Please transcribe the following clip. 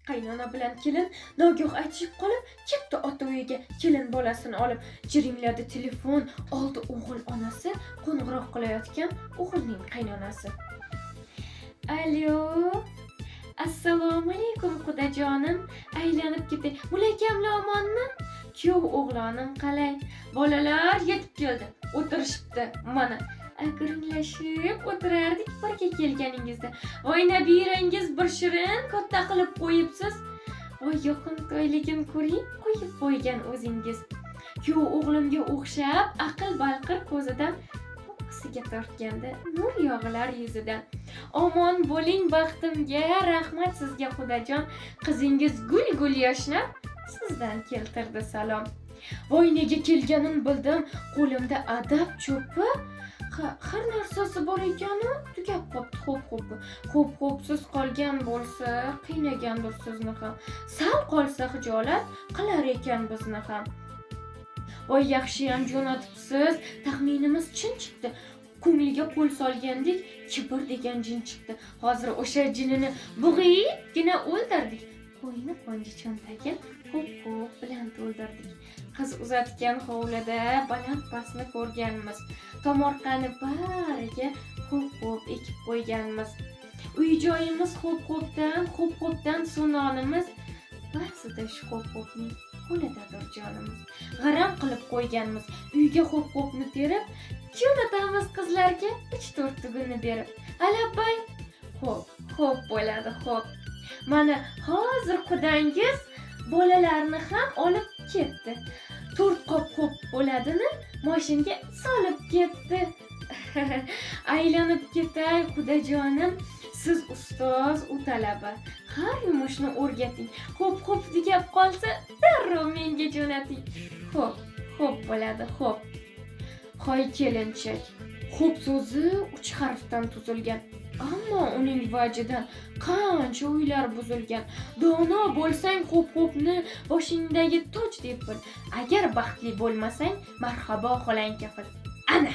Qaynona bilan kelin nogoh aytishib qolib, ketdi ota uyiga kelin bolasini olib. Jiringladi telefon, oldi o'g'il onasi, qo'ng'iroq qilayotgan o'g'ilning qaynonasi. Alo. Assalomu alaykum xudajonim. Aylanib ketay. Mulakamla omonmi? Kuyov o'g'lonim qalay? Bolalar yetib keldi. O'tirishibdi. Mana gurunglashib o'tirardik birga kelganingizda. Voy nabirangiz bir shirin katta qilib qo'yibsiz. Voy yoqimtoyligim ko'ring, qo'yib qo'ygan o'zingiz. Kuyov o'g'limga o'xshab aql balqir ko'zidan ko'ksiga tortganda nur yog'ilar yuzidan. Omon bo'ling baxtimga, rahmat sizga xudajon. Qizingiz gul yashnab sizdan keltirdi salom. Voy nega kelganim bildim, qo'limda adab cho'pi. Har narsasi bor ekanu, tugab qopti. Xo'p, qolgan bo'lsa, qiynagandir sizni ham. Sal qolsa xijolat qilar ekan bizni ham. Voy yaxshiyam jo'natibsiz, taxminimiz chin chiqdi. Ko'ngliga qo'l solgandik, kibr degan jin chiqdi. Hozir o'sha jinini bug'iyibgina o'ldirdik. Qo'yni qo'nji cho'ntagi xo'p bilan to'ldirdik. Qiz uzatgan hovlida baland pastni ko'rganmiz. Tomorqani bariga xo'p ekib qo'yganmiz. Uy joyimiz xo'p-xo'pdan so'nonimiz. Ba'zida shu xo'p-xo'pning qo'lidadir jonimiz. G'aram qilib qo'yganmiz. Uyga xo'p-xo'pni terib, jo'natamiz qizlarga 3-4 tugunni berib. Alabbay. Xo'p bo'ladi, xo'p. Mana hozir qudangiz bolalarni ham olib ketdi. 4 qop xo'p bo'ladini mashinaga solib ketdi. Aylanib ketay xudajonim, siz ustoz, u talaba. Har yumushni o'rgating. Xo'p degap qolsa, darrov menga jo'nating. Xo'p bo'ladi, xo'p. Hoy kelinchak, xo'p so'zi 3 harfdan tuzilgan. Ammo uning vajidan qancha uylar buzilgan. Dono bo'lsang xo'p-xo'pni boshingdagi toj deb bil. Agar baxtli bo'lmasang, marhabo xolang kafil. Ana